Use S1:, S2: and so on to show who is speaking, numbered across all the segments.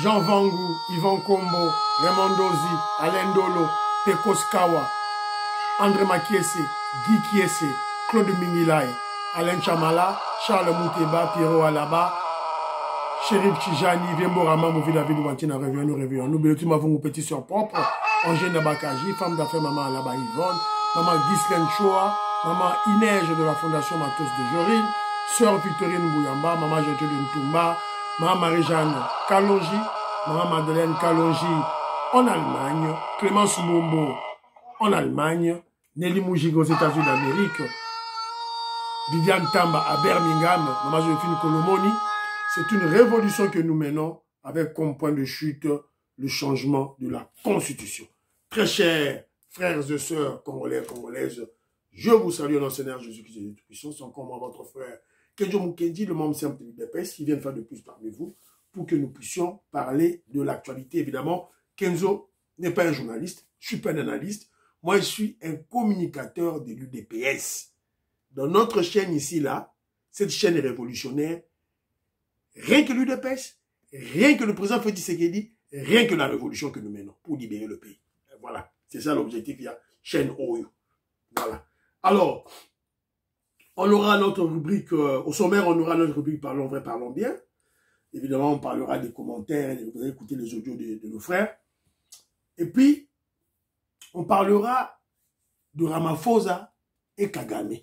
S1: Jean Vangu, Yvan Kombo, Raymond Dozi, Alain Dolo, Pekos Kawa, André Makiese, Guy Kiese, Claude Mingilaï, Alain Chamala, Charles Mouteba, Pierrot Alaba, Chérif Tijani, Viembo Rama, Mouvi David Ouantina, nous réveillons. Nous bénéficions ma vos petits soeurs propres, Angèle Nabakaji, femme d'affaires, maman Alaba Yvonne, maman Ghislaine Choa, maman Inège de la Fondation Matos de Jorine, sœur Victorine Bouyamba, maman Gertrude Ntoumba, maman Marie-Jeanne Kalonji, maman Madeleine Kalonji en Allemagne, Clémence Mombo en Allemagne, Nelly Moujig aux États-Unis d'Amérique, Viviane Tamba à Birmingham, maman Joséphine Kolomoni. C'est une révolution que nous menons avec comme point de chute le changement de la Constitution. Très chers frères et sœurs congolais, congolaises, je vous salue en Seigneur Jésus-Christ de Tout-Puissant. C'est encore moi, votre frère Kenjo Mukendi, le membre simple de l'UDPS, qui vient de faire de plus parmi vous pour que nous puissions parler de l'actualité. Évidemment, Kenzo n'est pas un journaliste, je ne suis pas un analyste. Moi, je suis un communicateur de l'UDPS. Dans notre chaîne ici, là, cette chaîne est révolutionnaire. Rien que l'UDPS, rien que le président Félix Tshisekedi, rien que la révolution que nous menons pour libérer le pays. Et voilà, c'est ça l'objectif, il y a chaîne OYO. Voilà. Alors, on aura notre rubrique, au sommaire, on aura notre rubrique Parlons vrai, parlons bien. Évidemment, on parlera des commentaires, vous allez écouter les audios de nos frères. Et puis, on parlera de Ramaphosa et Kagame,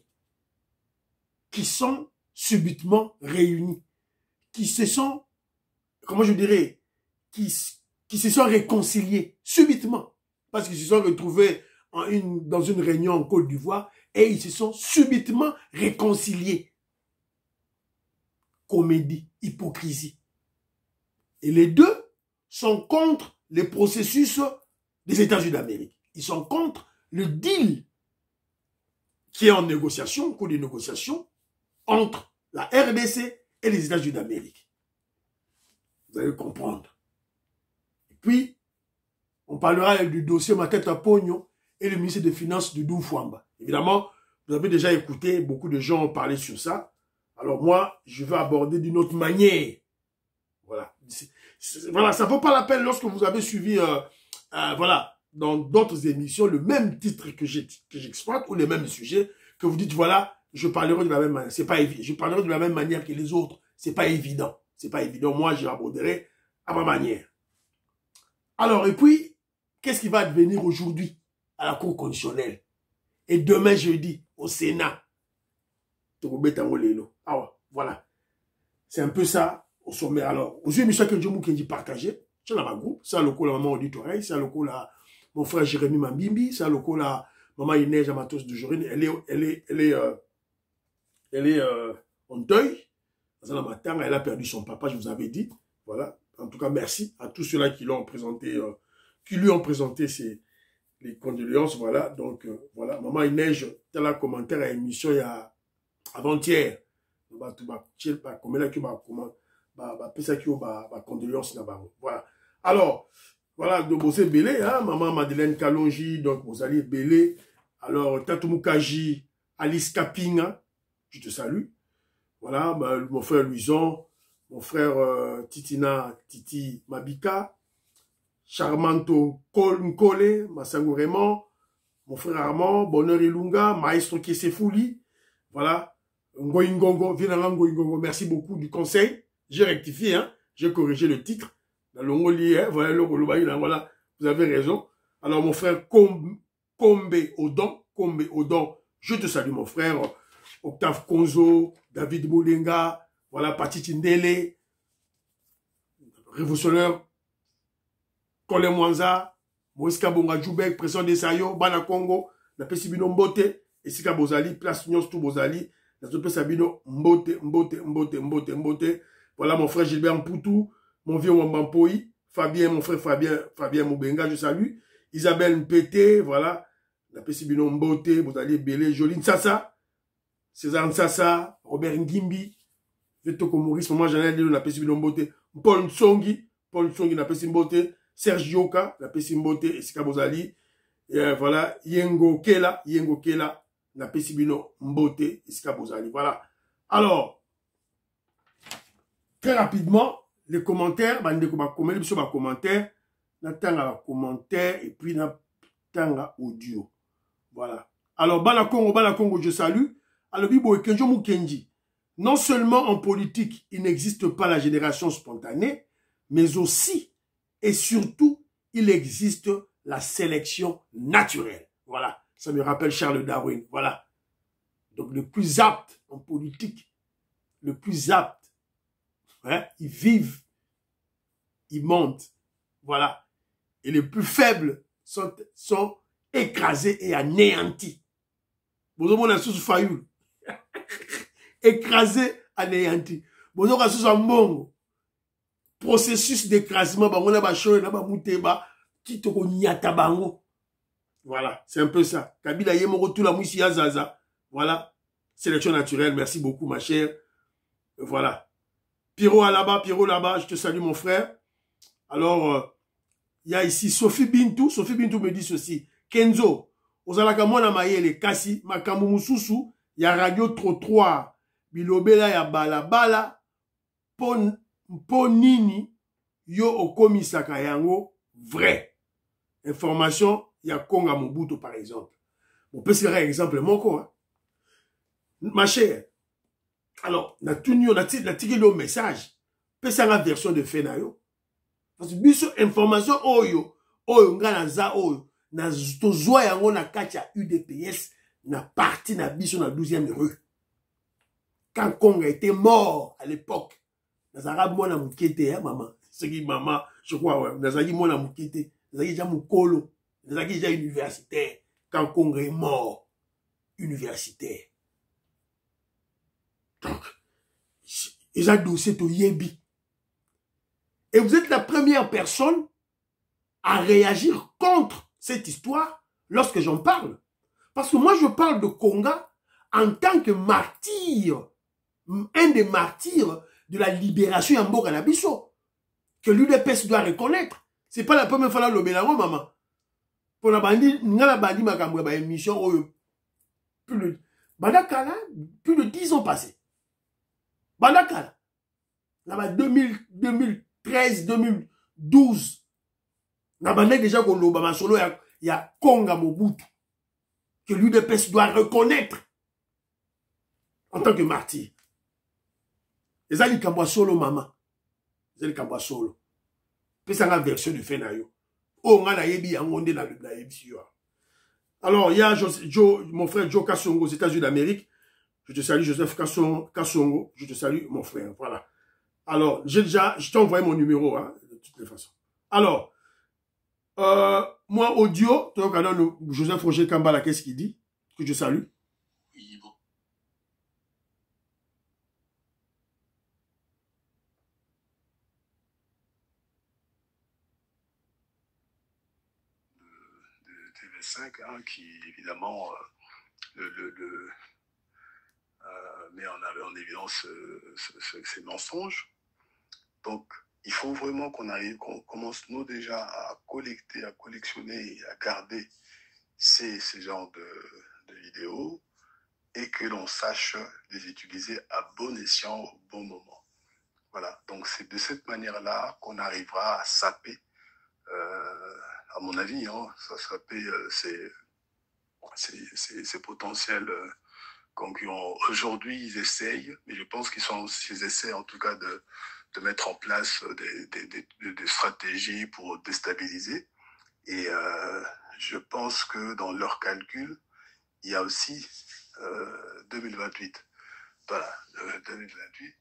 S1: qui sont subitement réunis, qui se sont, comment je dirais, qui se sont réconciliés subitement, parce qu'ils se sont retrouvés dans une réunion en Côte d'Ivoire et ils se sont subitement réconciliés. Comédie, hypocrisie. Et les deux sont contre les processus des États-Unis d'Amérique. Ils sont contre le deal qui est en négociation, en cours de négociation, entre la RDC et les États-Unis d'Amérique. Vous allez comprendre. Et puis, on parlera du dossier Matata Pogno et le ministre des Finances de Doufouamba. Évidemment, vous avez déjà écouté, beaucoup de gens ont parlé sur ça. Alors moi, je vais aborder d'une autre manière. Voilà. Voilà, ça ne vaut pas la peine lorsque vous avez suivi, voilà, dans d'autres émissions, le même titre que j'exploite ou les mêmes sujets, que vous dites, voilà, je parlerai de la même manière. C'est pas évident. Je parlerai de la même manière que les autres. C'est pas évident. C'est pas évident. Moi, je l'aborderai à ma manière. Alors, et puis, qu'est-ce qui va advenir aujourd'hui à la Cour constitutionnelle? Et demain, jeudi, au Sénat. Ah, voilà. C'est un peu ça au sommet. Alors, aujourd'hui, Michel Kenjo Mukendi partagé. C'est dans ma groupe. C'est le coup la maman Auditoreille. C'est le coup là, mon frère Jérémy Mambimbi. C'est le coup là, maman Inès Amatos de Jorine. Elle est en deuil. Elle a perdu son papa, je vous avais dit. Voilà. En tout cas, merci à tous ceux-là qui l'ont présenté, qui lui ont présenté les condoléances. Voilà. Donc, voilà. Maman Inès, tel un commentaire à l'émission il y a avant-hier. Voilà. Alors, voilà, donc vous êtes belé, hein, maman Madeleine Kalonji, donc vous allez belé. Alors, Tatumukaji, Alice Kapinga, je te salue. Voilà, mon frère Louison, mon frère Titina, Titi Mabika, Charmanto Nkole, Massango Raymond, mon frère Armand, Bonheur Ilunga, Maestro Kesefouli, voilà, Ngoingongo, Ngoingongo, merci beaucoup du conseil. J'ai rectifié, hein, j'ai corrigé le titre. Dans le Ngoli, hein, voilà, vous avez raison. Alors, mon frère Kombe Odon, je te salue, mon frère. Octave Konzo, David Moulenga, voilà, Pati Tindele, révolutionnaire, Kole Mwanza, Moïse Kabonga Djoubek, président de Sayo, Bana Congo, la Pesibino Mbote, Esika Bozali, Place Nyos tout Bozali, la Pesabino Mbote. Voilà mon frère Gilbert Mpoutou, mon vieux Wambampoï, Fabien, mon frère Fabien Moubenga, je salue, Isabelle Mpete, voilà, la Pesibino Mbote, Bozali Belé, Joline Sassa, César Nsassa, Robert Ngimbi, Vetoko Maurice, Maman Janelle Lilo, la Pesibino Mbote, Paul Nsongi, la Pesibino Serge Yoka, la Pesibino Esika Bozali, et voilà, Yengo Kela, la Pesibino Mbote, Esika Bozali, voilà. Alors, très rapidement, les commentaires, commentaire, n'attanga commentaire et puis n'attanga audio. Voilà. Alors, Bala Congo, je salue. Alors, Bibo Kenjo Mukenji. Non seulement en politique, il n'existe pas la génération spontanée, mais aussi et surtout, il existe la sélection naturelle. Voilà. Ça me rappelle Charles Darwin. Voilà. Donc, le plus apte en politique, le plus apte, hein, ils vivent, ils montent. Voilà. Et les plus faibles sont écrasés et anéantis. Vous avez sous faillule. Écrasés, anéantis. Vous avez sous un mongo. Processus d'écrasement, voilà, c'est un peu ça. Kabila Yemoro tout la mouissi Zaza. Voilà. Sélection naturelle. Merci beaucoup, ma chère. Voilà. Pierrot là-bas, je te salue, mon frère. Alors, il y a ici Sophie Bintou. Sophie Bintou me dit ceci. Kenzo, ozalaka mwana mayele kasi makambo mususu ya radio trottoir. Bilobela ya balabala po nini yo okomisaka yango vrai. Information ya Konga Mobutu par exemple. On peut se faire un exemple moko, hein. Ma chère. Alors, na tiki le message. Peut ça la version de fait na yo. Parce que biso information oyo nga na za oyo na tozwa yango na kati ya UDPS na parti na biso na 12e rue. Quand Konga était mort à l'époque, nazara mwana mukete, hein, maman. C'est qui maman, je crois, ouais. Nazaki mwana mukete, nazaki ja mukolo, nazaki ja universitaire. Quand Konga est mort, universitaire. Donc, ils ont dossier au Yebi. Et vous êtes la première personne à réagir contre cette histoire lorsque j'en parle. Parce que moi, je parle de Konga en tant que martyr, un des martyrs de la libération Yambo Kanabiso, que l'UDPS doit reconnaître. C'est pas la première fois là, le Bélango, maman. Pour la bandit, la bandit m'a cambré une émission, plus de 10 ans passés. Bandakala, là-bas 2013, 2012, là-bas déjà qu'on l'Obama solo, il y a Konga Mobutu, que l'UDPS doit reconnaître en tant que martyr. Les ali kambwa solo maman. Les ali kambwa solo. Puis ça a une version de Fenayo. Oh, on a yebi yangonde dans le yebi. Alors, il y a mon frère Joe Kassongo aux États-Unis d'Amérique. Je te salue, Joseph Kassongo. Je te salue, mon frère. Voilà. Alors, je t'ai envoyé mon numéro, hein, de toutes les façons. Alors, moi, audio, Joseph Roger Kambala, qu'est-ce qu'il dit? Que je salue. Oui, bon.
S2: De TV5, hein, qui, évidemment, met en évidence ces mensonges. Donc, il faut vraiment qu'on commence, nous, déjà, à collecter, à collectionner et à garder ces genres de vidéos et que l'on sache les utiliser à bon escient, au bon moment. Voilà. Donc, c'est de cette manière-là qu'on arrivera à saper, à mon avis, hein, ça saper ces potentiels concurrents. Aujourd'hui, ils essayent, mais je pense qu'ils essaient en tout cas de mettre en place des stratégies pour déstabiliser. Et je pense que dans leurs calculs, il y a aussi 2028. Voilà, 2028,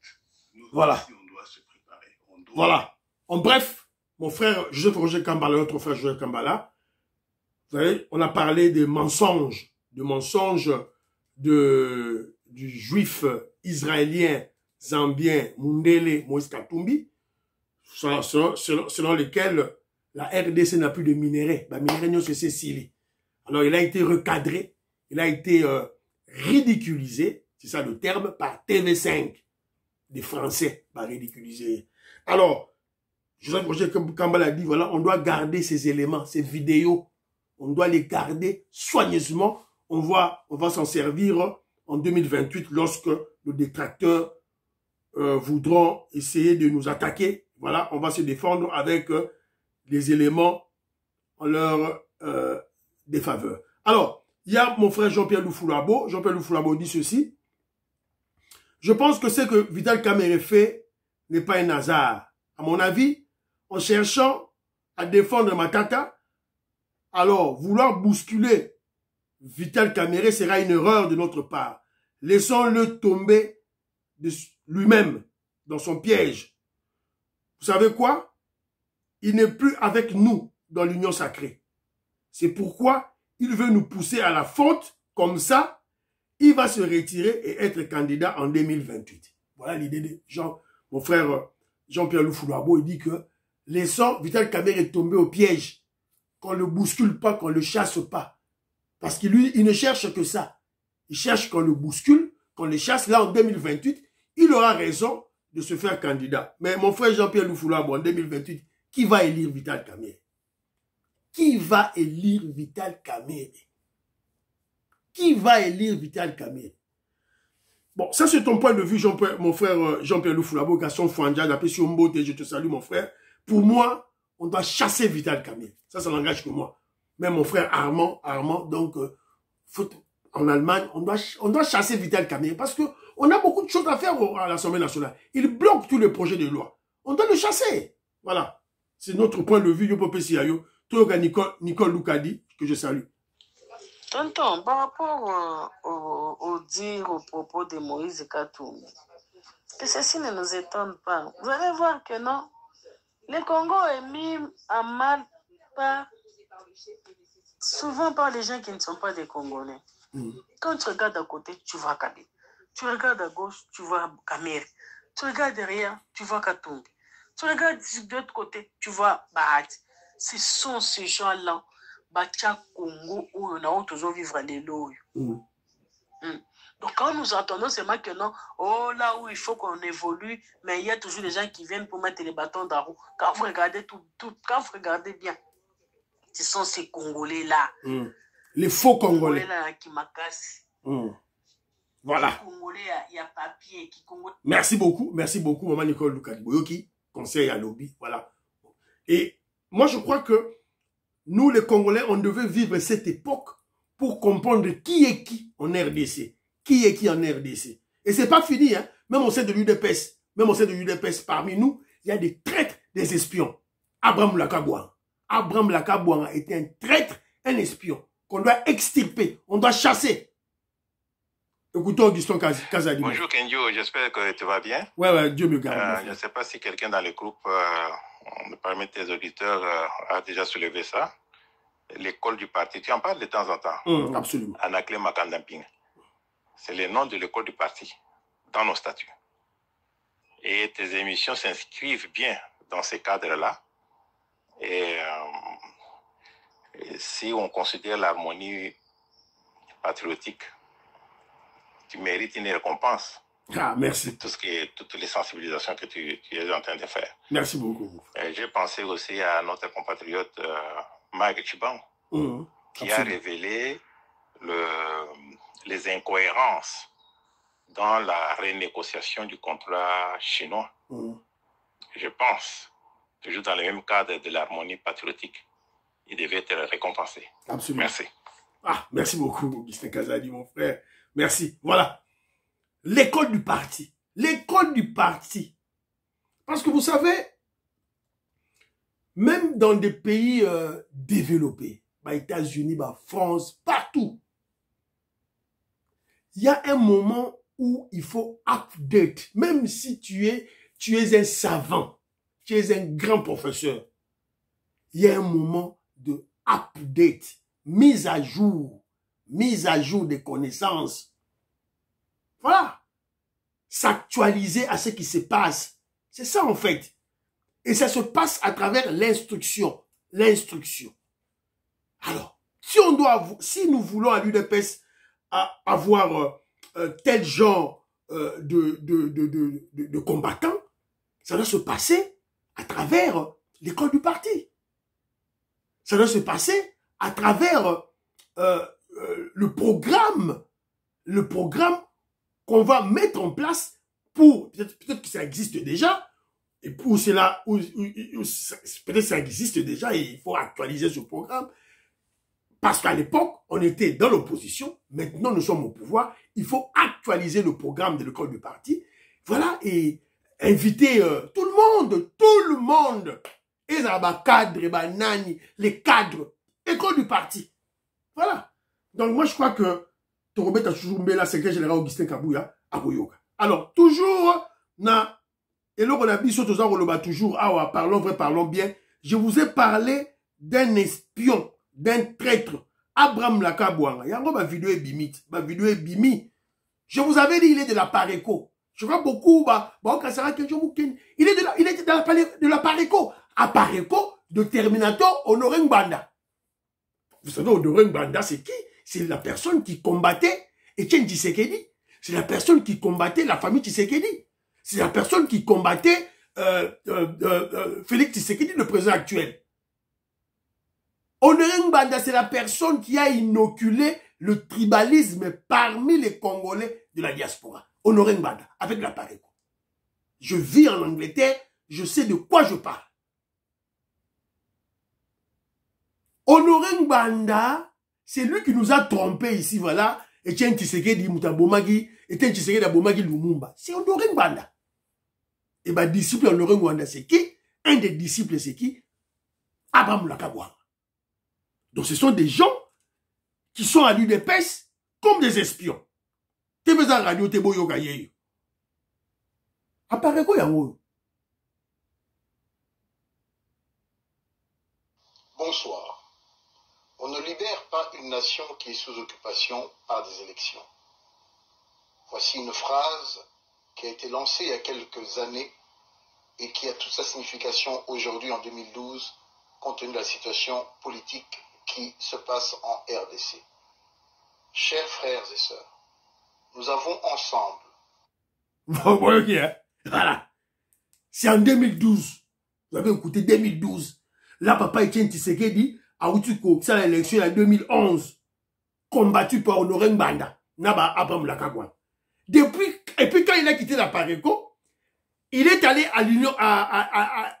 S2: nous
S1: voilà.
S2: aussi, on doit se préparer.
S1: Voilà. En bref, mon frère Joseph Roger Kambala, notre frère Joseph Kambala, vous savez, on a parlé des mensonges, du juif israélien zambien Mundele Moïse Katumbi, selon lesquels la RDC n'a plus de minerais. Alors il a été recadré, il a été ridiculisé, c'est ça le terme, par TV5. Des Français, par ridiculiser. Alors, Joseph Roger Kambala a dit, voilà, on doit garder ces éléments, ces vidéos, on doit les garder soigneusement. On va s'en servir en 2028 lorsque nos détracteurs voudront essayer de nous attaquer. Voilà, on va se défendre avec des éléments en leur défaveur. Alors, il y a mon frère Jean-Pierre Lufulabo. Jean-Pierre Lufulabo dit ceci. Je pense que ce que Vital Kamerhe fait n'est pas un hasard. À mon avis, en cherchant à défendre Matata, alors vouloir bousculer Vital Kamerhe sera une erreur de notre part. Laissons-le tomber de lui-même dans son piège. Vous savez quoi? Il n'est plus avec nous dans l'union sacrée. C'est pourquoi il veut nous pousser à la faute. Comme ça, il va se retirer et être candidat en 2028. Voilà l'idée de mon frère Jean-Pierre Lufulabo. Il dit que laissons Vital Kamerhe tomber au piège. Qu'on ne le bouscule pas, qu'on ne le chasse pas. Parce que lui, il ne cherche que ça. Il cherche qu'on le bouscule, qu'on le chasse. Là, en 2028, il aura raison de se faire candidat. Mais mon frère Jean-Pierre Lufulabo, en 2028, qui va élire Vital Kamerhe? Qui va élire Vital Kamerhe? Qui va élire Vital Kamerhe? Bon, ça c'est ton point de vue, mon frère Jean-Pierre Lufulabo, Gaston Fouanja, l'appelle sur Mbote, je te salue mon frère. Pour moi, on doit chasser Vital Kamerhe. Ça n'engage que moi. Même mon frère Armand, donc, en Allemagne, on doit chasser Vital Kamerhe parce qu'on a beaucoup de choses à faire à l'Assemblée nationale. Il bloque tous les projets de loi. On doit le chasser. Voilà. C'est notre point de vue. Nicole Loukadi, que je salue.
S3: Tonton, par rapport au dire au propos de Moïse Katumbi, que ceci ne nous étonne pas. Vous allez voir que non. Le Congo est mis à mal souvent par les gens qui ne sont pas des Congolais. Quand tu regardes à côté, tu vois Kabila. Tu regardes à gauche, tu vois Kamerhe. Tu regardes derrière, tu vois Katumbi. Tu regardes de l'autre côté, tu vois Bahati. Ce sont ces gens-là, Batia Congo, où on a toujours vivre les lois. Donc quand nous entendons seulement que non, oh là où il faut qu'on évolue, mais il y a toujours des gens qui viennent pour mettre les bâtons dans la roue. Quand vous regardez quand vous regardez bien, ce sont ces Congolais-là.
S1: Les faux Congolais.
S3: Là qui m'acassent.
S1: Voilà.
S3: Les Congolais, il y a papier.
S1: Merci beaucoup, maman Nicole Loukadi Boyoki, conseil à lobby, voilà. Et moi je crois que nous les Congolais, on devait vivre cette époque pour comprendre qui est qui en RDC. Qui est qui en RDC. Et c'est pas fini, hein. Même au sein de l'UDPS, parmi nous, il y a des traîtres, des espions. Abraham Lakaboua était un traître, un espion, qu'on doit extirper, on doit chasser. Écoutons Augustin Kazadi.
S4: Bonjour Kendio, j'espère que tu vas bien.
S1: Ouais, Dieu me garde.
S4: Je ne sais pas si quelqu'un dans le groupe, parmi tes auditeurs, a déjà soulevé ça. L'école du parti, tu en parles de temps en temps.
S1: Absolument.
S4: Anakle Makandamping. C'est le nom de l'école du parti, dans nos statuts. Et tes émissions s'inscrivent bien dans ces cadres-là. Et si on considère l'harmonie patriotique, tu mérites une récompense.
S1: Ah, merci.
S4: Toutes les sensibilisations que tu es en train de faire.
S1: Merci beaucoup.
S4: J'ai pensé aussi à notre compatriote Mike Chiban, qui a révélé les incohérences dans la renégociation du contrat chinois. Je pense, toujours dans le même cadre de l'harmonie patriotique, il devait être récompensé.
S1: Absolument.
S4: Merci.
S1: Ah, merci beaucoup, Augustin Kazadi, mon frère. Merci. Voilà. L'école du parti. L'école du parti. Parce que vous savez, même dans des pays développés, États-Unis, France, partout, il y a un moment où il faut update. Même si tu es un savant, tu es un grand professeur, il y a un moment de update, mise à jour des connaissances. Voilà. S'actualiser à ce qui se passe. C'est ça en fait. Et ça se passe à travers l'instruction. L'instruction. Alors, si nous voulons à l'UDPS avoir tel genre de combattants, ça doit se passer à travers l'école du parti. Ça doit se passer à travers le programme qu'on va mettre en place pour, peut-être que ça existe déjà, Et pour cela, peut-être ça existe déjà et il faut actualiser ce programme. Parce qu'à l'époque, on était dans l'opposition. Maintenant, nous sommes au pouvoir. Il faut actualiser le programme de l'école du parti. Voilà, et inviter tout le monde. Et les cadres, les cadres, école du parti. Voilà. Donc moi, je crois que Torobet a toujours mis la secrétaire générale Augustin Kabouya à Boyoka. Alors, toujours, et là, on a dit toujours, parlons bien. Je vous ai parlé d'un espion, d'un traître, Abraham Lakabouanga. Il y a ma vidéo est bimite. Ma vidéo est bimi. Je vous avais dit, il est de la Pareco. Je vois beaucoup, il est de la Pareco. À Pareco, de Terminator, Honoré Ngbanda. Vous savez, Honoré Ngbanda, c'est qui? C'est la personne qui combattait Etienne Tshisekedi. C'est la personne qui combattait la famille Tshisekedi. C'est la personne qui combattait Félix Tshisekedi, le président actuel. Honoré Ngbanda, c'est la personne qui a inoculé le tribalisme parmi les Congolais de la diaspora. Honoré Ngbanda, avec la Pareco. Je vis en Angleterre, je sais de quoi je parle. Honoré Ngbanda, c'est lui qui nous a trompés ici, voilà. Etienne Tshisekedi Mutabomagi, Etienne Tshisekedi Abomagi Lumumba. C'est Honoré Ngbanda. Et bien, disciple Honoré Ngbanda, c'est qui? Un des disciples, c'est qui? Abraham Lakabouanga. Donc, ce sont des gens qui sont à l'UDPS comme des espions. Tebeza radio Tebo Yoga Yeyo. Apparaît quoi, Yango?
S5: Bonsoir. On ne libère pas une nation qui est sous occupation par des élections. Voici une phrase qui a été lancée il y a quelques années et qui a toute sa signification aujourd'hui en 2012, compte tenu de la situation politique qui se passe en RDC. Chers frères et sœurs, nous avons ensemble...
S1: Voilà. C'est en 2012. Vous avez écouté 2012. Là, papa Etienne Tshisekedi a Outuko, c'est l'élection en 2011, combattu par Honoré Ngbanda, Naba Abraham Lakabouanga. Depuis, et puis quand il a quitté la Pareco, il est allé à l'Union, à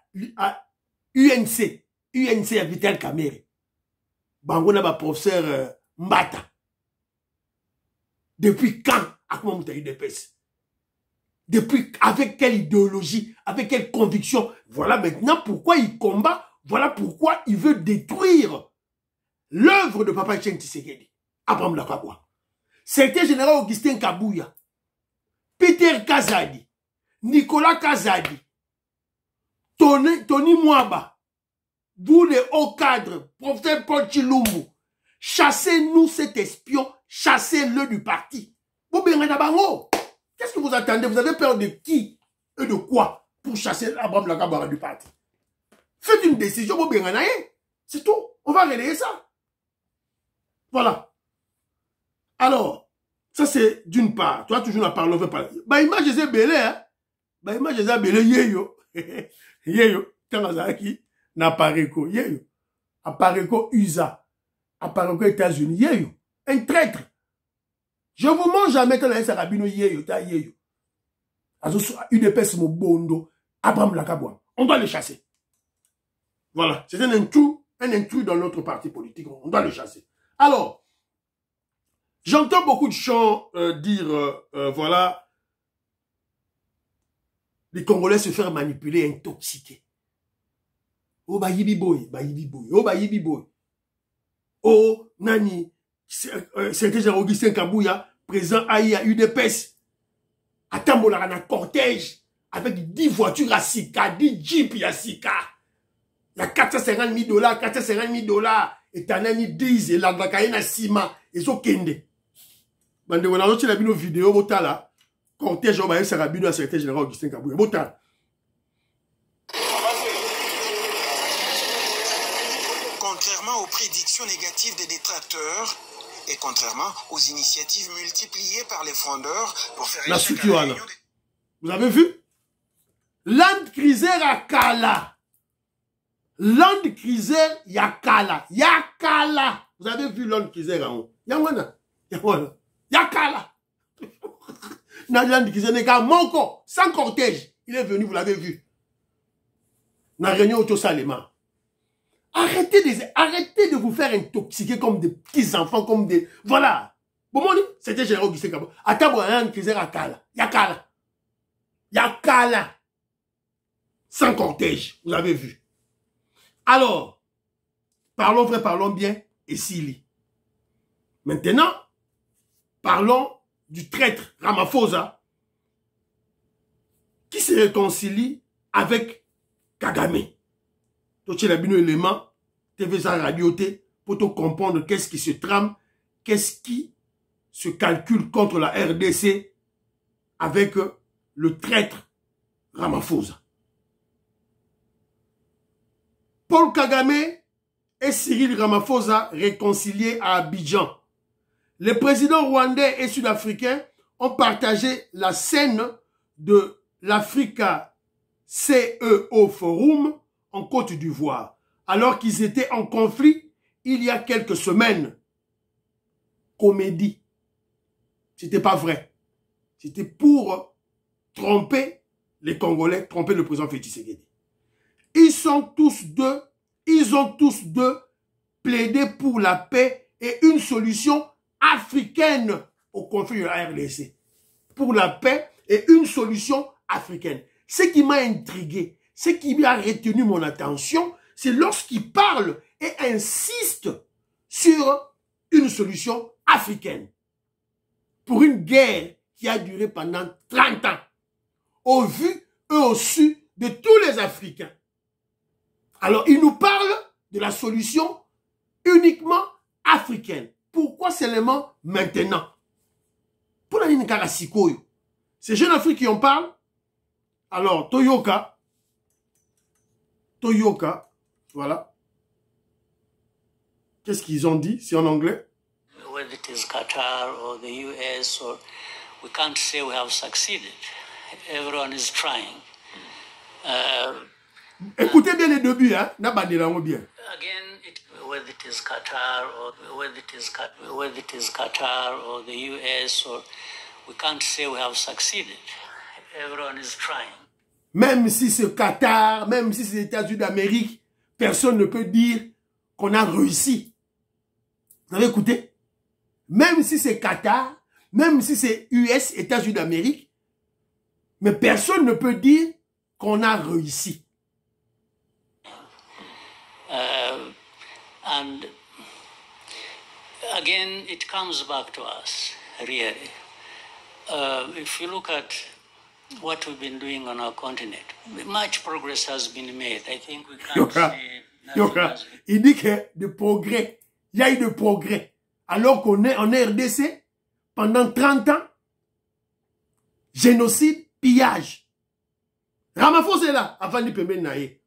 S1: UNC à Vital Kamerhe. Bango Naba professeur Mbata. Depuis quand, à quoi vous avez UDPS? Depuis, avec quelle idéologie, avec quelle conviction? Voilà maintenant pourquoi il combat. Voilà pourquoi il veut détruire l'œuvre de Papa Etienne Tshisekedi, Abraham Lakabouanga. Secrétaire général Augustin Kabouya, Peter Kazadi, Nicolas Kazadi, Tony Mwaba, vous les hauts cadres, professeur Paul Chilumbu, chassez-nous cet espion, chassez-le du parti. Qu'est-ce que vous attendez? Vous avez peur de qui et de quoi pour chasser Abraham Lakabouanga du parti? Faites une décision, c'est tout. On va relayer ça. Voilà. Alors, ça c'est d'une part. Tu as toujours la parole, on veut parler. Bah, image c'est belé, hein. Bah, image c'est belé, yeyo. Yeyo. Tanazaki, na Pareco, yeyo. À Pareco, USA. À Pareco, États-Unis, yeyo. Un traître. Je vous mange jamais quand la Sarabino, yeyo, ta yeyo. UDPS Mobondo, Abraham Lakabouanga. On doit le chasser. Voilà, c'est un intrus dans notre parti politique. On doit le chasser. Alors, j'entends beaucoup de gens dire, voilà, les Congolais se faire manipuler, intoxiquer. Oh, bah, yibi boy. Oh, bah, yibi boy. Oh, nani, secrétaire Augustin Kabouya, président AI à UDPS. Attends, on a un cortège avec 10 voitures à Sika, 10 jeeps à Sika. Il y a 450 000 $, 450 000 $. Et t'en as 10, et la bakaïna na sima, et so kende. Bande, on a reçu la vidéo, botala. Cortège, on va essayer de la secrétaire générale Augustin Kabouya. Botala.
S6: Contrairement aux prédictions négatives des détracteurs, et contrairement aux initiatives multipliées par les frondeurs pour faire
S1: la Sukiwana. Vous avez vu? Land Cruiser à Kala. Land Cruiser Yakala. Yakala. Vous avez vu Land Cruiser en haut? Yawana. Yakala. Land Cruiser n'est qu'à Monko, sans cortège. Il est venu, vous l'avez vu. la réunion auto salema. Arrêtez de vous faire intoxiquer comme des petits enfants, comme des... Voilà. Bon, c'était Général Augustin Kabo. Attends, Yakala. Sans cortège, vous avez vu. Alors, parlons vrai, parlons bien, et Sili. Maintenant, parlons du traître Ramaphosa qui se réconcilie avec Kagame. Donc, tu as bien élément, TV sa radio, pour te comprendre qu'est-ce qui se trame, qu'est-ce qui se calcule contre la RDC avec le traître Ramaphosa. Paul Kagame et Cyril Ramaphosa réconciliés à Abidjan. Les présidents rwandais et sud-africains ont partagé la scène de l'Africa CEO Forum en Côte d'Ivoire, alors qu'ils étaient en conflit il y a quelques semaines. Comédie. C'était pas vrai. C'était pour tromper les Congolais, tromper le président Félix Tshisekedi. Ils ont tous deux plaidé pour la paix et une solution africaine au conflit de la RDC. Pour la paix et une solution africaine. Ce qui m'a intrigué, ce qui a retenu mon attention, c'est lorsqu'il parle et insiste sur une solution africaine. Pour une guerre qui a duré pendant 30 ans. Au vu et au su de tous les Africains. Alors, il nous parle de la solution uniquement africaine. Pourquoi seulement maintenant? Pour la ligne Karasikoyo. C'est Jeune Afrique qui en parle. Alors, Toyoka, voilà. Qu'est-ce qu'ils ont dit? C'est en anglais.
S7: Whether it is Qatar or the US, or we can't say we have succeeded. Everyone is trying.
S1: Écoutez bien les débuts, hein? N'abandonnez bien.
S7: Again, whether it is Qatar or whether it is Qatar or the US, or we can't say we have succeeded. Everyone is trying.
S1: Même si c'est Qatar, même si c'est les États-Unis d'Amérique, personne ne peut dire qu'on a réussi. Vous avez écouté? Même si c'est Qatar, même si c'est US, États-Unis d'Amérique, mais personne ne peut dire qu'on a réussi.
S7: And again, it comes back to us, really. If you look at what we've been doing on our continent, much progress has been made. I think we can't say nothing has been...
S1: Il dit que de progrès, il y a eu de progrès. Alors qu'on est en RDC, pendant 30 ans, génocide, pillage. Ramaphosa est là, avant de permettre Naïe.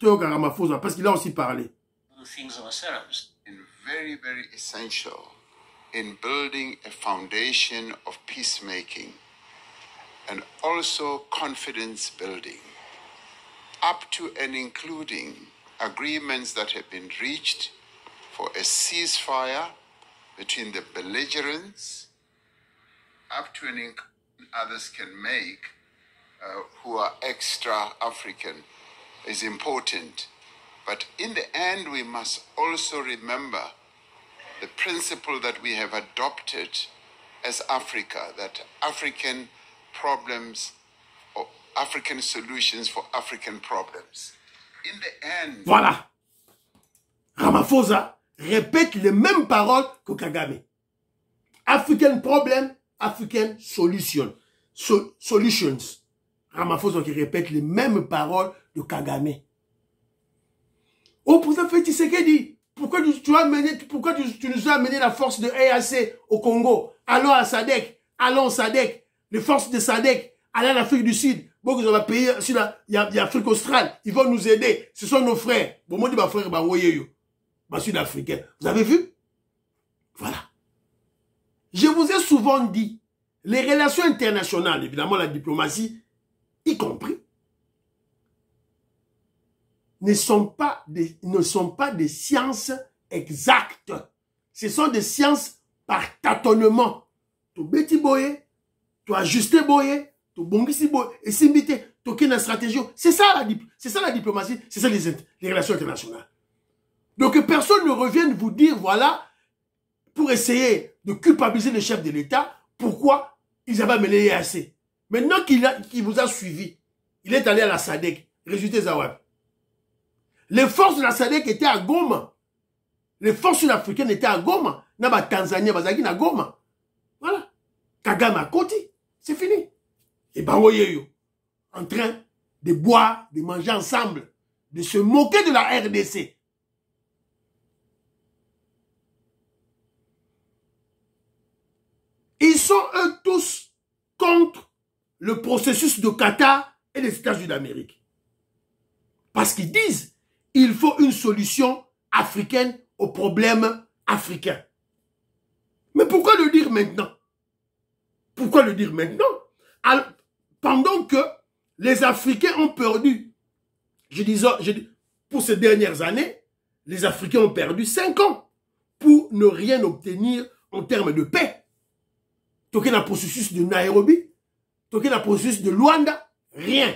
S1: Ramaphosa, parce qu'il a aussi parlé.
S7: Things ourselves.
S5: Very, very essential in building a foundation of peacemaking and also confidence building, up to and including agreements that have been reached for a ceasefire between the belligerents, up to and including others can make who are extra-African is important. But in the end, we must also remember the principle that we have adopted as Africa, that African problems or African solutions for African problems. In the end...
S1: Voilà. Ramaphosa répète les mêmes paroles que Kagame. African problem, African solution. Solutions. Ramaphosa qui répète les mêmes paroles de Kagame. Oh, président Félix Tshisekedi, pourquoi tu nous as amené la force de EAC au Congo? Allons à SADC, allons SADC, les forces de SADC, allons en Afrique du Sud. Bon, ils ont payé, il y a Afrique australe, ils vont nous aider. Ce sont nos frères. Bon, moi, je dis, ma frère, sud-africain. Vous avez vu? Voilà. Je vous ai souvent dit, les relations internationales, évidemment, la diplomatie, y compris, ne sont pas des sciences exactes. Ce sont des sciences par tâtonnement. Tu beti boye, tu ajusté boye, tu bongisi boye, et simbite, toquer la stratégie. C'est ça la diplomatie, c'est ça les relations internationales. Donc que personne ne revienne vous dire, voilà, pour essayer de culpabiliser le chef de l'État, pourquoi ils avaient amené l'EAC. Maintenant qu'il vous a suivi, il est allé à la SADC. Résultat Zawab. Les forces de la SADC étaient à Goma. Les forces sud-africaines étaient à Goma. Naba Tanzanie, Bazaki na Goma. Voilà. Kagame à côté. C'est fini. Et Bangoyeyo, en train de boire, de manger ensemble, de se moquer de la RDC. Ils sont eux tous contre le processus de Qatar et des États-Unis d'Amérique. Parce qu'ils disent il faut une solution africaine aux problèmes africains. Mais pourquoi le dire maintenant? Pourquoi le dire maintenant? Alors, pendant que les Africains ont perdu, pour ces dernières années, les Africains ont perdu 5 ans pour ne rien obtenir en termes de paix. Toqué dans le processus de Nairobi, toqué dans le processus de Luanda, rien.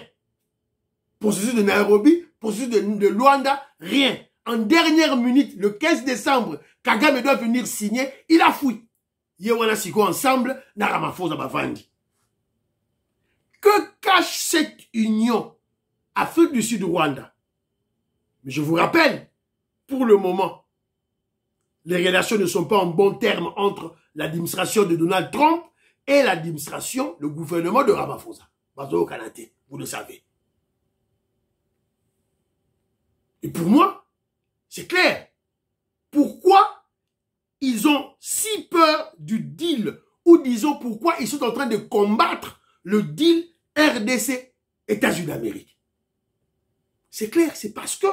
S1: Processus de Nairobi, processus de Luanda, rien. En dernière minute, le 15 décembre, Kagame doit venir signer, il a fouillé. Yewana Siko ensemble, na Ramaphosa Bavandi. Que cache cette union Afrique du Sud-Rwanda? Mais je vous rappelle, pour le moment, les relations ne sont pas en bons termes entre l'administration de Donald Trump et l'administration, le gouvernement de Ramaphosa. Bazo Kanate, vous le savez. Et pour moi, c'est clair. Pourquoi ils ont si peur du deal, ou disons pourquoi ils sont en train de combattre le deal RDC, États-Unis d'Amérique? C'est clair, c'est parce que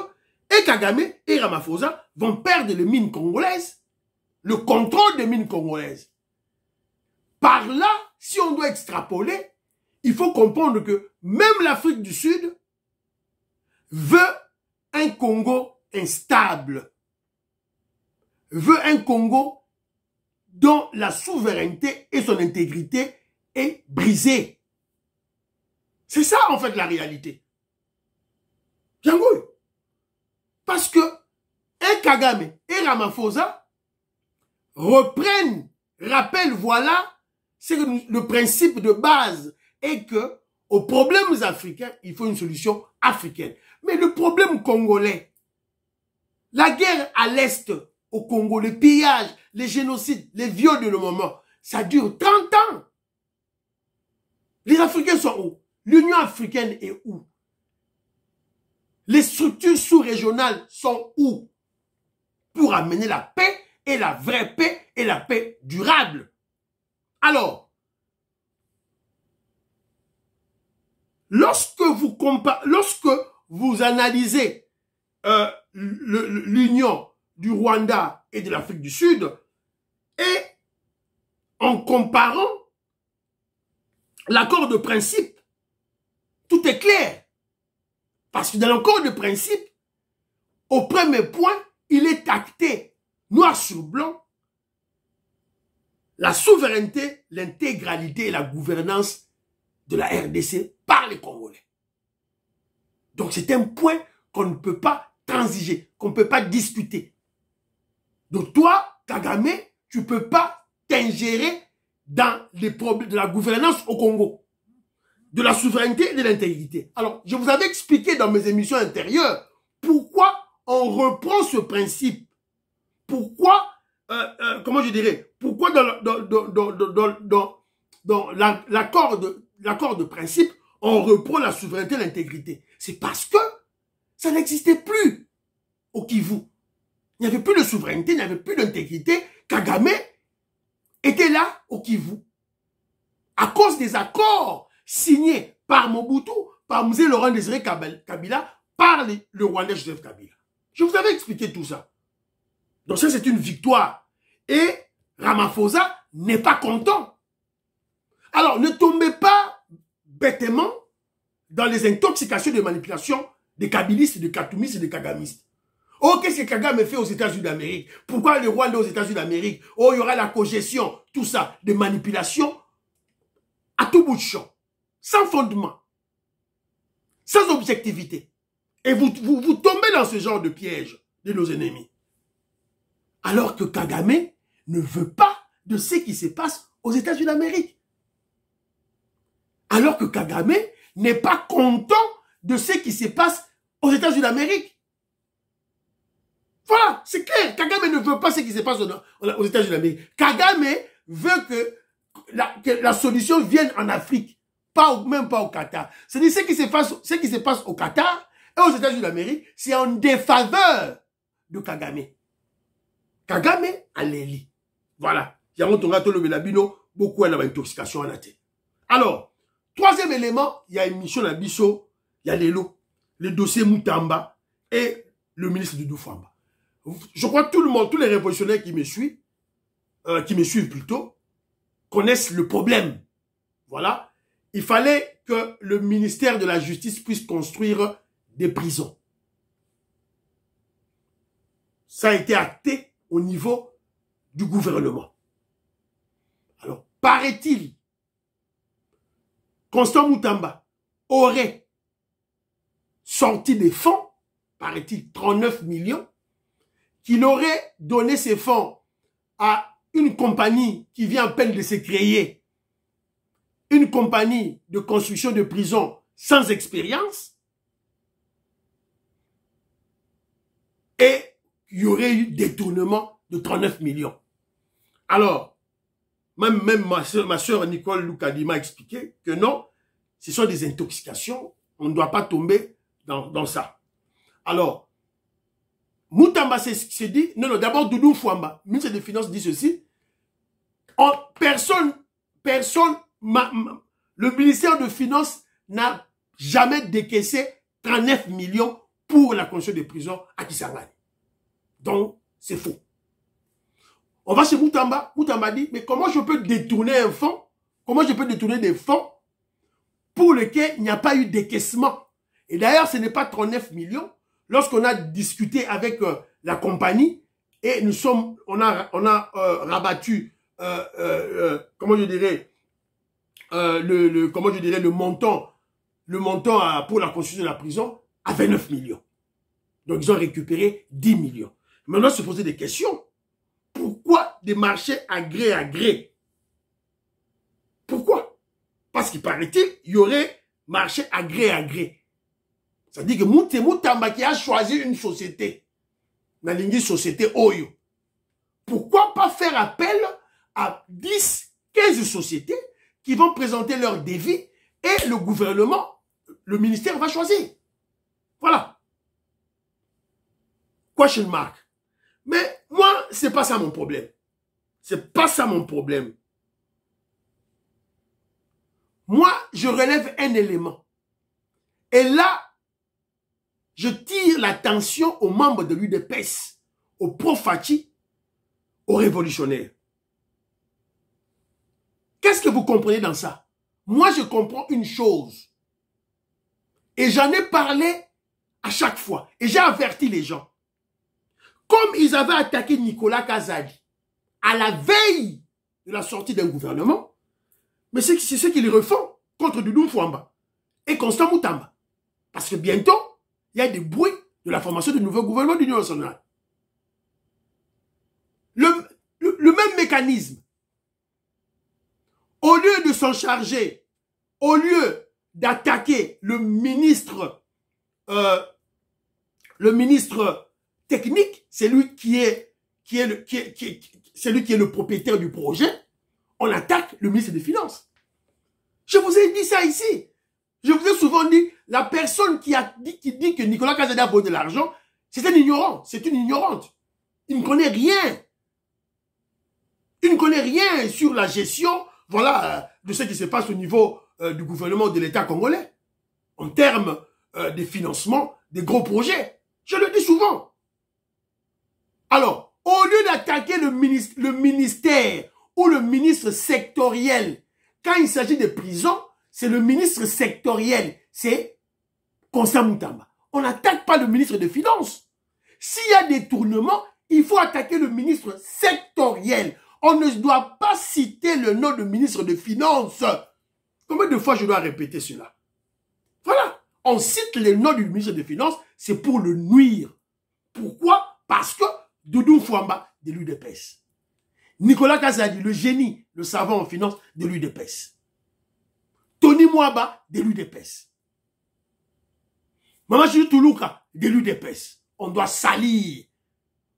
S1: et Kagame et Ramaphosa vont perdre les mines congolaises, le contrôle des mines congolaises. Par là, si on doit extrapoler, il faut comprendre que même l'Afrique du Sud veut un Congo instable, veut un Congo dont la souveraineté et son intégrité est brisée. C'est ça en fait la réalité. Django. Parce que Kagame et Ramaphosa reprennent, rappellent, voilà, c'est le principe de base est que aux problèmes africains, il faut une solution africaine. Mais le problème congolais, la guerre à l'Est au Congo, le pillage, les génocides, les viols de le moment, ça dure 30 ans. Les Africains sont où? L'Union africaine est où? Les structures sous-régionales sont où? Pour amener la paix et la vraie paix et la paix durable. Alors, lorsque vous analysez l'union du Rwanda et de l'Afrique du Sud, et en comparant l'accord de principe, tout est clair. Parce que dans l'accord de principe, au premier point, il est acté, noir sur blanc, la souveraineté, l'intégralité et la gouvernance de la RDC par les Congolais. Donc c'est un point qu'on ne peut pas transiger, qu'on ne peut pas discuter. Donc toi, Kagame, tu ne peux pas t'ingérer dans les problèmes de la gouvernance au Congo, de la souveraineté et de l'intégrité. Alors, je vous avais expliqué dans mes émissions antérieures pourquoi on reprend ce principe. Pourquoi, comment je dirais, pourquoi dans l'accord de principe, on reprend la souveraineté et l'intégrité. C'est parce que ça n'existait plus au Kivu. Il n'y avait plus de souveraineté, il n'y avait plus d'intégrité. Kagame était là au Kivu. À cause des accords signés par Mobutu, par M. Laurent Désiré Kabila, par le Rwandais Joseph Kabila. Je vous avais expliqué tout ça. Donc ça, c'est une victoire. Et Ramaphosa n'est pas content. Alors, ne tombez pas bêtement dans les intoxications de manipulation des kabilistes, des katoumistes et des kagamistes. Oh, qu'est-ce que Kagame fait aux États-Unis d'Amérique? Pourquoi le Rwanda aux États-Unis d'Amérique? Oh, il y aura la cogestion, tout ça, des manipulations à tout bout de champ, sans fondement. sans objectivité. Et vous tombez dans ce genre de piège de nos ennemis. Alors que Kagame ne veut pas de ce qui se passe aux États-Unis d'Amérique. Alors que Kagame n'est pas content de ce qui se passe aux États-Unis d'Amérique. Voilà, c'est clair. Kagame ne veut pas ce qui se passe aux États-Unis d'Amérique. Kagame veut que la solution vienne en Afrique, même pas au Qatar. C'est-à-dire ce qui se passe au Qatar et aux États-Unis d'Amérique, c'est en défaveur de Kagame. Kagame a l'élit. Voilà. Beaucoup à l'intoxication à la tête. Alors, troisième élément, il y a une mission à Bisso, il y a le dossier Moutamba et le ministre Doudou Fwamba. Je crois que tout le monde, tous les révolutionnaires qui me suivent plutôt, connaissent le problème. Voilà. Il fallait que le ministère de la Justice puisse construire des prisons. Ça a été acté au niveau du gouvernement. Alors, paraît-il, Constant Moutamba aurait sorti des fonds, paraît-il 39 millions, qu'il aurait donné ces fonds à une compagnie qui vient à peine de se créer, une compagnie de construction de prisons sans expérience, et il y aurait eu détournement de 39 millions. Alors, même ma soeur Nicole Loukadi m'a expliqué que non, ce sont des intoxications, on ne doit pas tomber dans ça. Alors, Moutamba s'est dit, non, d'abord Doudou Fwamba, ministre des Finances, dit ceci, le ministère de Finances n'a jamais décaissé 39 millions pour la construction des prisons à Kisangani. Donc, c'est faux. On va chez Moutamba. Moutamba dit, mais comment je peux détourner un fonds? Comment je peux détourner des fonds pour lesquels il n'y a pas eu décaissement? Et d'ailleurs, ce n'est pas 39 millions. Lorsqu'on a discuté avec la compagnie et on a rabattu, comment je dirais, le montant pour la construction de la prison à 29 millions. Donc, ils ont récupéré 10 millions. Maintenant, se poser des questions. Pourquoi des marchés à gré? Pourquoi? Parce qu'il paraît-il, il y aurait marché à gré. Ça dit que Moutamba qui a choisi une société, une société Oyo. Pourquoi pas faire appel à 10, 15 sociétés qui vont présenter leur devis et le gouvernement, le ministère va choisir. Voilà. Question mark. Mais moi, c'est pas ça mon problème. C'est pas ça mon problème. Moi, je relève un élément. Et là, je tire l'attention aux membres de l'UDPS, aux pro-Fachi, aux révolutionnaires. Qu'est-ce que vous comprenez dans ça? Moi, je comprends une chose. Et j'en ai parlé à chaque fois. Et j'ai averti les gens. Comme ils avaient attaqué Nicolas Kazadi à la veille de la sortie d'un gouvernement, mais c'est ce qu'ils refont contre Doudou Fwamba et Constant Moutamba. Parce que bientôt, il y a des bruits de la formation du nouveau gouvernement de l'Union nationale. Le même mécanisme. Au lieu de s'en charger, au lieu d'attaquer le ministre technique, c'est lui qui est le propriétaire du projet, on attaque le ministre des Finances. Je vous ai dit ça ici. Je vous ai souvent dit, la personne qui dit que Nicolas Kazadi a volé de l'argent, c'est un ignorant, c'est une ignorante. Il ne connaît rien. Il ne connaît rien sur la gestion, voilà, de ce qui se passe au niveau du gouvernement de l'État congolais, en termes de financement des gros projets. Je le dis souvent. Alors, au lieu d'attaquer le ministère ou le ministre sectoriel, quand il s'agit de prisons, c'est le ministre sectoriel, c'est Constant Moutamba. On n'attaque pas le ministre des Finances. S'il y a des tournements, il faut attaquer le ministre sectoriel. On ne doit pas citer le nom du ministre des Finances. Combien de fois je dois répéter cela? Voilà. on cite les noms du ministre des Finances, c'est pour le nuire. Pourquoi? Parce que Doudou Fouamba, de l'UDPS. Nicolas Kazadi, le génie, le savant en finance, de l'UDPS. Tony Mwaba, de l'UDPS. Mamachou Toulouka, de l'UDPS. On doit salir.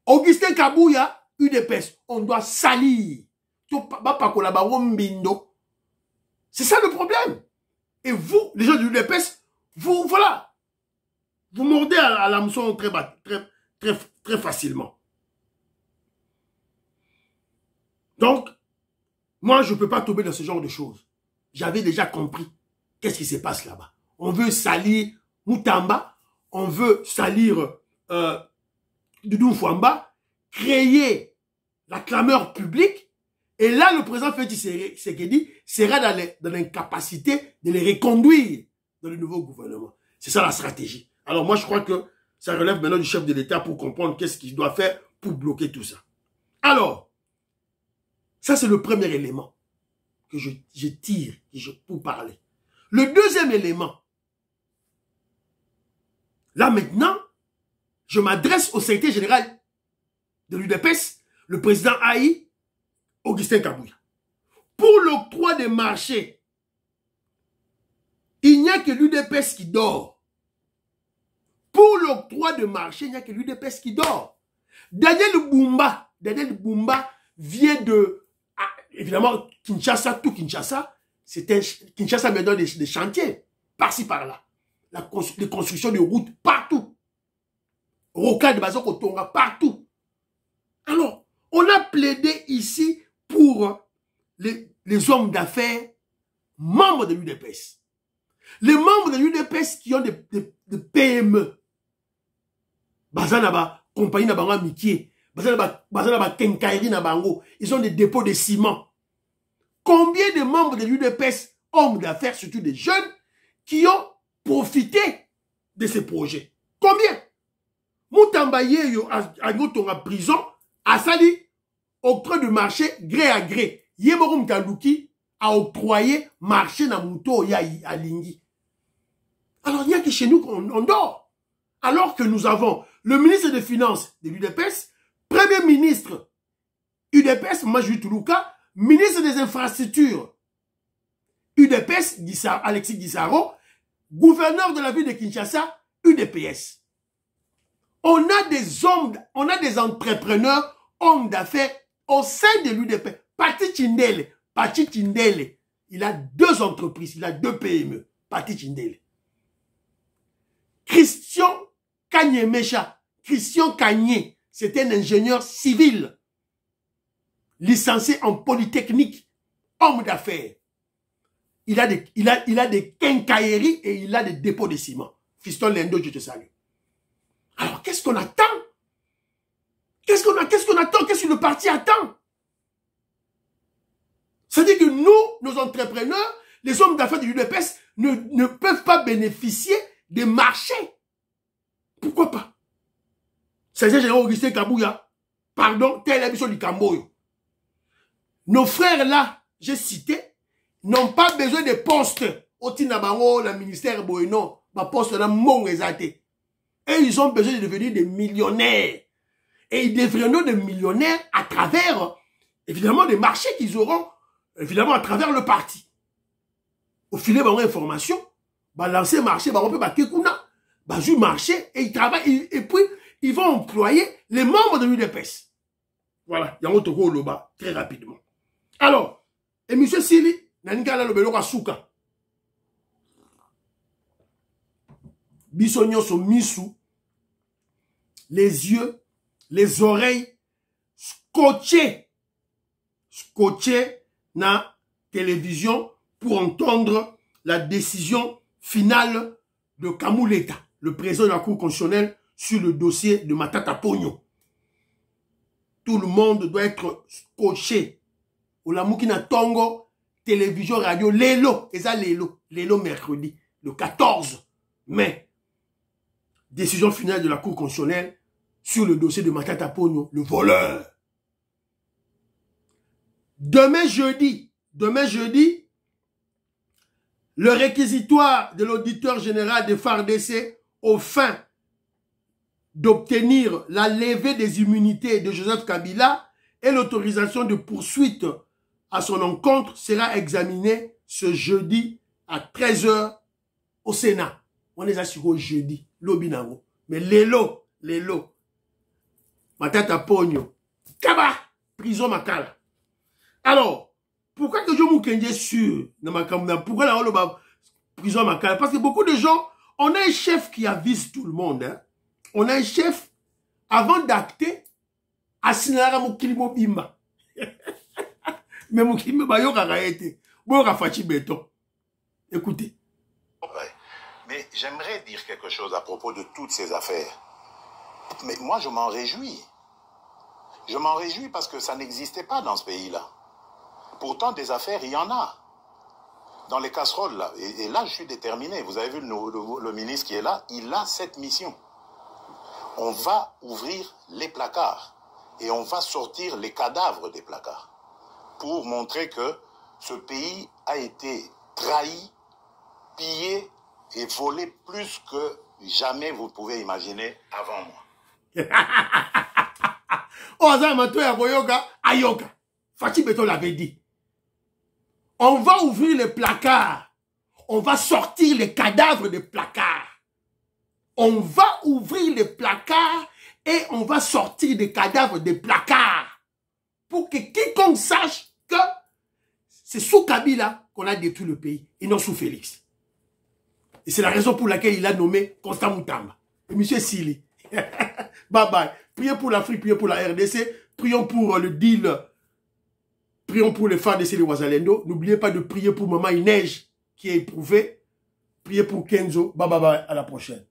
S1: Augustin Kabouya, UDPS. On doit salir. C'est ça le problème. Et vous, les gens de l'UDPS, vous, voilà. Vous mordez à l'hameçon très facilement. Donc, moi, je ne peux pas tomber dans ce genre de choses. J'avais déjà compris qu'est-ce qui se passe là-bas. On veut salir Moutamba, on veut salir Doudou Fouamba, créer la clameur publique, et là, le président Félix Tshisekedi sera dans l'incapacité de les reconduire dans le nouveau gouvernement. C'est ça la stratégie. Alors moi, je crois que ça relève maintenant du chef de l'État pour comprendre qu'est-ce qu'il doit faire pour bloquer tout ça. Alors, ça c'est le premier élément que je tire pour parler. Le deuxième élément, là maintenant, je m'adresse au secrétaire général de l'UDPS, le président Haï, Augustin Kabouya. Pour l'octroi des marchés, il n'y a que l'UDPS qui dort. Pour l'octroi de marché, il n'y a que l'UDPS qui dort. Daniel Bumba vient de, évidemment, Kinshasa, tout Kinshasa, c'était Kinshasa me donne des chantiers, par-ci, par-là. Les constructions de routes partout. Rocade de Bazok Otonga, partout. Alors, on a plaidé ici pour les hommes d'affaires, membres de l'UDPS. Les membres de l'UDPS qui ont des PME. Bazanaba, compagnie Nabanga Mikie, Bazanaba Kenkairi Nabango, ils ont des dépôts de ciment. Combien de membres de l'UDPS, hommes d'affaires, surtout des jeunes, qui ont profité de ces projets? Combien? Moutamba Yeyo a en prison, a sali octroi de marché gré à gré. Yemorum Kalouki a octroyé marché na Mouto ya à Lingui. Alors il n'y a que chez nous qu'on dort. Alors que nous avons le ministre des Finances de l'UDPS, Premier ministre UDPS, Majou Toulouka, ministre des Infrastructures UDPS, Alexis Guissaro, gouverneur de la ville de Kinshasa, UDPS. On a des hommes, on a des entrepreneurs, hommes d'affaires au sein de l'UDPS. Pati Tindele, il a 2 entreprises, il a 2 PME. Pati Tindele. Christian Kanye-Mecha, Christian Kanye, c'est un ingénieur civil, licencié en polytechnique, homme d'affaires. Il a des quincailleries et il a des dépôts de ciment. Fiston Lendo, je te salue. Alors, qu'est-ce qu'on attend? Qu'est-ce qu'on attend? Qu'est-ce que le parti attend? C'est-à-dire que nous, nos entrepreneurs, les hommes d'affaires de l'UDPS ne peuvent pas bénéficier des marchés. Pourquoi pas? C'est général Augustin Kabouya. Pardon, tel émission du Camboyo. Nos frères là, j'ai cité, n'ont pas besoin de postes. Au Tinabango, le ministère Boyno, ma poste là, mon exalté. Et ils ont besoin de devenir des millionnaires. Et ils deviendront des millionnaires à travers, évidemment, des marchés qu'ils auront, évidemment, à travers le parti. Au filet, bah, on a information, bah, lancer marché, bah, on peut battre Kekuna, bah, jouer marché, et ils travaillent, et puis, ils vont employer les membres de l'UDPS. Voilà, il y a un autre là-bas, très rapidement. Alors, et M. Sili, Nanigala Lobelo Suka. Bissognon sont misou, les yeux, les oreilles, scotchés na télévision pour entendre la décision finale de Kamouleta, le président de la Cour constitutionnelle, sur le dossier de Matata Pogno. Tout le monde doit être scotché. Olamukina Tongo, télévision, radio, Lelo, et ça Lelo mercredi, le 14 mai. Décision finale de la Cour constitutionnelle sur le dossier de Matata Pogno, le voleur. Demain jeudi, le réquisitoire de l'auditeur général de FARDC aux fins d'obtenir la levée des immunités de Joseph Kabila et l'autorisation de poursuite à son encontre sera examiné ce jeudi à 13h au Sénat. On est assuré au jeudi, l'obinango. Mais l'élo, matata pogno, kaba, prison makala. Alors, pourquoi que je m'oukenge sûr, pourquoi là on le prison makala? Parce que beaucoup de gens, on a un chef qui avise tout le monde. Hein. On a un chef, avant d'acter, asinara mukilimo bimba. Mais mukilimo bayoka raete, boyoka fachi béton. Écoutez.
S5: Mais j'aimerais dire quelque chose à propos de toutes ces affaires. Mais moi, je m'en réjouis. Je m'en réjouis parce que ça n'existait pas dans ce pays-là. Pourtant, des affaires, il y en a. Dans les casseroles, là. Et là, je suis déterminé. Vous avez vu le ministre qui est là, il a cette mission. On va ouvrir les placards et on va sortir les cadavres des placards pour montrer que ce pays a été trahi, pillé et volé plus que jamais vous pouvez imaginer avant moi.
S1: Ayoka. Fachi Beton l'avait dit. On va ouvrir les placards. On va sortir les cadavres des placards. On va ouvrir les placards et on va sortir des cadavres des placards. Pour que quiconque sache que c'est sous Kabila qu'on a détruit le pays et non sous Félix. Et c'est la raison pour laquelle il a nommé Constant Moutamba. Et monsieur Sili. Bye bye. Priez pour l'Afrique, priez pour la RDC. Prions pour le deal. Prions pour les FARDC de Ouazalendo. N'oubliez pas de prier pour Maman Inej qui est éprouvée. Priez pour Kenzo. Bye bye bye. À la prochaine.